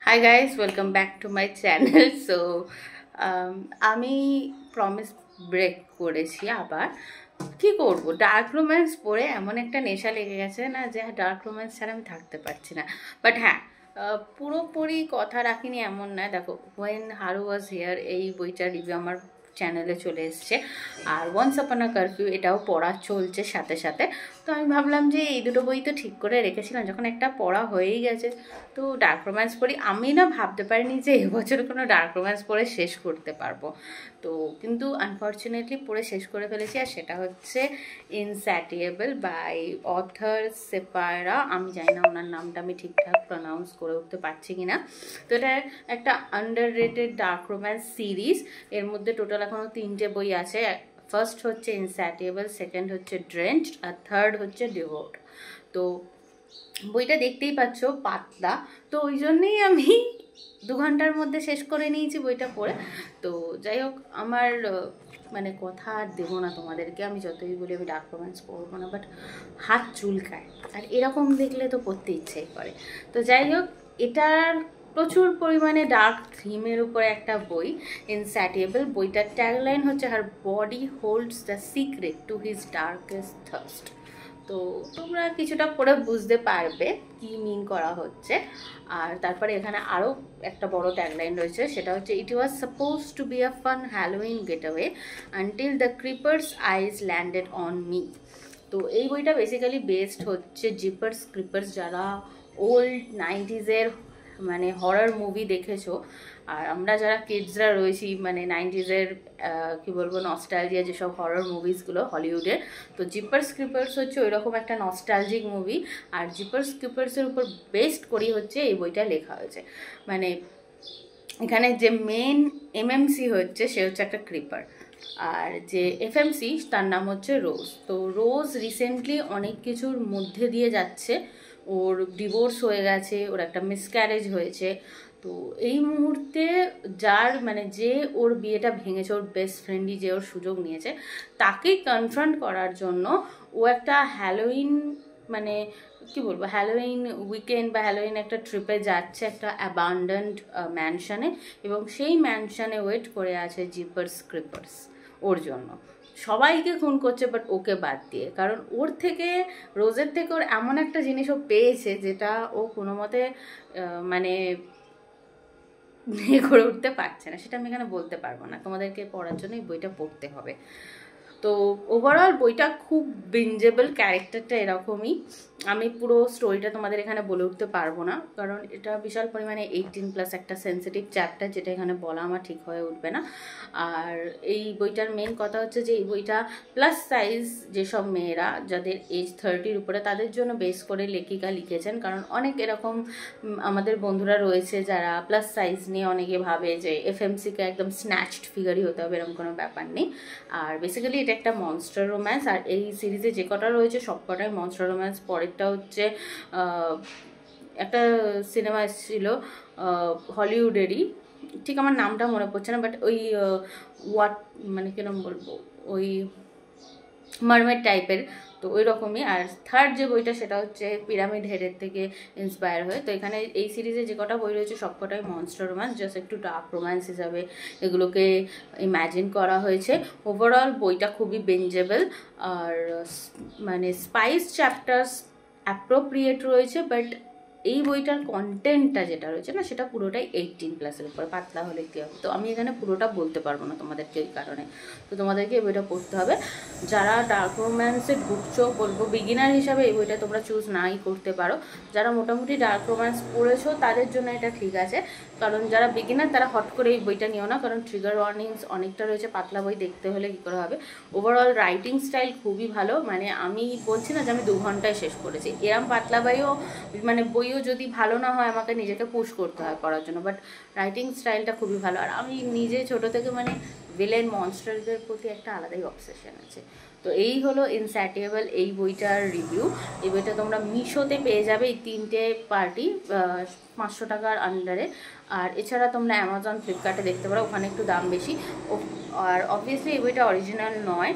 Hi guys, welcome back to my channel. So আমি promise break করেছি আবার। কি করব, ডার্ক রোম্যান্স পড়ে এমন একটা নেশা লেগে গেছে না যে ডার্ক রোম্যান্স ছাড়া আমি থাকতে পারছি না। বাট হ্যাঁ, পুরোপুরি কথা রাখিনি এমন না। দেখো, ওয়েন হারু ওয়াজ হিয়ার এই বইটার রিভিউ আমার চ্যানেলে চলে এসছে, আর ওয়ান্স আপন আ কারফিউ এটাও পড়া চলছে সাথে সাথে। তো আমি ভাবলাম যে এই দুটো বই তো ঠিক করে রেখেছিলাম, যখন একটা পড়া হয়েই গেছে তো ডার্ক রোম্যান্স পড়ি। আমি না ভাবতে পারিনি যে এবছর কোনো ডার্ক রোম্যান্স পড়ে শেষ করতে পারবো, তো কিন্তু আনফর্চুনেটলি পড়ে শেষ করে ফেলেছি। আর সেটা হচ্ছে ইনস্যাটিয়েবল বাই অথর সেপায়রা। আমি জানি না ওনার নামটা আমি ঠিকঠাক প্রনাউন্স করে উঠতে পারছি কিনা। তো এটা একটা আন্ডাররেটেড ডার্ক রোম্যান্স সিরিজ। এর মধ্যে টোটাল এখনো 3টে বই আছে। ফার্স্ট হচ্ছে ইনস্যাটিয়েবল, সেকেন্ড হচ্ছে ড্রেঞ্চড, আর থার্ড হচ্ছে ডিভোট। তো বইটা দেখতেই পাচ্ছ পাতলা, তো ওই জন্যেই আমি 2 ঘন্টার মধ্যে শেষ করে নিয়েছি বইটা পড়ে। তো যাই হোক, আমার মানে কথা আর দেবো না তোমাদেরকে, আমি যতই বলি আমি ডার্ক রোম্যান্স পড়বো না, বাট হাত চুলকায়, আর এরকম দেখলে তো পড়তে ইচ্ছেই করে। তো যাই হোক, এটার প্রচুর পরিমাণে ডার্ক থিমের উপরে একটা বই ইনস্যাটিয়েবল। বইটার ট্যাগলাইন হচ্ছে her body holds the secret to his darkest thirst. তো তোমরা কিছুটা পড়ে বুঝতে পারবে কি মিন করা হচ্ছে। আর তারপরে এখানে আরও একটা বড় ট্যাগলাইন রয়েছে, সেটা হচ্ছে it was suppose to be a fun Halloween getaway until the creeper's eyes landed on me. তো এই বইটা বেসিক্যালি বেসড হচ্ছে জিপার্স ক্রিপার্স। যারা ওল্ড 90s মানে হরর মুভি দেখেছো, আর আমরা যারা কিডসরা রয়েছি মানে 90s কি বলবো নস্টালজিয়া যেসব হরর মুভিসগুলো হলিউডের, তো জিপার্স ক্রিপার্স হচ্ছে ওই রকম একটা নস্টালজিক মুভি। আর জিপার্স ক্রিপার্সের উপর বেসড করেই হচ্ছে এই বইটা লেখা হয়েছে। মানে এখানে যে মেন এমএমসি হচ্ছে সে হচ্ছে একটা ক্রিপার, আর যে এফএমসি তার নাম হচ্ছে রোজ। তো রোজ রিসেন্টলি অনেক কিছুর মধ্যে দিয়ে যাচ্ছে, ওর ডিভোর্স হয়ে গেছে, ওর একটা মিসক্যারেজ হয়েছে। তো এই মুহূর্তে যার মানে যে ওর বিয়েটা ভেঙেছে, ওর বেস্ট ফ্রেন্ডই যে ওর সুযোগ নিয়েছে, তাকেই কনফ্রন্ট করার জন্য ও একটা হ্যালোইন মানে কি বলবো হ্যালোইন উইকেন্ড বা হ্যালোইন একটা ট্রিপে যাচ্ছে একটা অ্যাবান্ডেন্ড ম্যানশনে, এবং সেই ম্যানশনে ওয়েট করে আছে জিপার্স ক্রিপার্স ওর জন্য। সবাইকে খুন করছে বাট ওকে বাদ দিয়ে, কারণ ওর থেকে রোজের থেকে ওর এমন একটা জিনিস ও পেয়েছে যেটা ও কোনো মতে মানে করে উঠতে পারছে না। সেটা আমি এখানে বলতে পারবো না, তোমাদেরকে পড়ার জন্য এই বইটা পড়তে হবে। তো ওভারঅল বইটা খুব বিঞ্জেবল, ক্যারেক্টারটা এরকমই। আমি পুরো স্টোরিটা তোমাদের এখানে বলে উঠতে পারবো না, কারণ এটা বিশাল পরিমাণে 18+ একটা সেন্সিটিভ চ্যাপ্টার, যেটা এখানে বলা আমার ঠিক হয়ে উঠবে না। আর এই বইটার মেন কথা হচ্ছে যে এই বইটা প্লাস সাইজ যেসব মেয়েরা যাদের এজ 30-র উপরে, তাদের জন্য বেস করে লেখিকা লিখেছেন। কারণ অনেক এরকম আমাদের বন্ধুরা রয়েছে যারা প্লাস সাইজ নিয়ে অনেকে ভাবে যে এফএমসিকে একদম স্ন্যাচড ফিগারই হতে হবে, এরকম কোনো ব্যাপার নেই। আর বেসিক্যালি এটা একটা মনস্টার রোম্যান্স, আর এই সিরিজে যে কটা রয়েছে সব কটাই মনস্টার রোম্যান্স। পরেরটা হচ্ছে একটা সিনেমা এসেছিল হলিউডেরই, ঠিক আমার নামটা মনে পড়ছে না, বাট ওই ওয়াট মানে কিরম বলবো, ওই মারমেড টাইপের, তো ওই রকমই। আর থার্ড যে বইটা সেটা হচ্ছে পিরামিড হেডের থেকে ইন্সপায়ার হয়ে। তো এখানে এই সিরিজে যে কটা বই রয়েছে সব কটাই মনস্টার রোম্যান্স, জাস্ট একটু ডার্ক রোম্যান্স হিসাবে এগুলোকে ইম্যাজিন করা হয়েছে। ওভারঅল বইটা খুবই বেঞ্জেবল, আর মানে স্পাইস চ্যাপ্টার্স অ্যাপ্রোপ্রিয়েট রয়েছে, বাট এই বইটার কন্টেন্টটা যেটা রয়েছে না সেটা পুরোটাই 18+-এর উপরে। পাতলা হলে কী হবে, তো আমি এখানে পুরোটা বলতে পারবো না তোমাদেরকে এই কারণে। তো তোমাদেরকে এই বইটা পড়তে হবে। যারা ডার্ক রোম্যান্সে ঢুকছো, বলবো বিগিনার হিসাবে এই বইটা তোমরা চুজ নাই করতে পারো। যারা মোটামুটি ডার্ক রোম্যান্স পড়েছো তাদের জন্য এটা ঠিক আছে, কারণ যারা বিগিনার তারা হট করে এই বইটা নিও না, কারণ ট্রিগার ওয়ার্নিংস অনেকটা রয়েছে। পাতলা বই দেখতে হলে কী করে হবে। ওভারঅল রাইটিং স্টাইল খুবই ভালো, মানে আমি বলছি না যে আমি 2 ঘন্টায় শেষ করেছি। এরম পাতলা বইও মানে বইও যদি ভালো না হয় আমাকে নিজেকে পুশ করতে হয় পড়ার জন্য, বাট রাইটিং স্টাইলটা খুবই ভালো। আর আমি নিজে ছোটো থেকে মানে ভিলেন মনস্টারদের প্রতি একটা আলাদাই অবসেশন আছে। তো এই হলো ইনস্যাটিয়েবল এই বইটার রিভিউ। এই বইটা তোমরা মিশোতে পেয়ে যাবে এই 3টে পার্টি 500 টাকার আন্ডারে। আর এছাড়া তোমরা অ্যামাজন ফ্লিপকার্টে দেখতে পারো, ওখানে একটু দাম বেশি। আর অবভিয়াসলি এই বইটা অরিজিনাল নয়,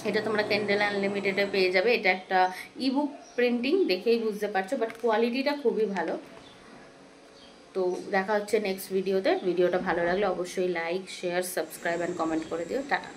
এটা তোমরা ক্যান্ডেল আনলিমিটেডে পেয়ে যাবে। এটা একটা ইবুক প্রিন্টিং, দেখেই বুঝতে পারছো, বাট কোয়ালিটিটা খুবই ভালো। তো দেখা হচ্ছে নেক্সট ভিডিওতে। ভিডিওটা ভালো লাগলে অবশ্যই like, share, subscribe and comment করে দিও। টাটা।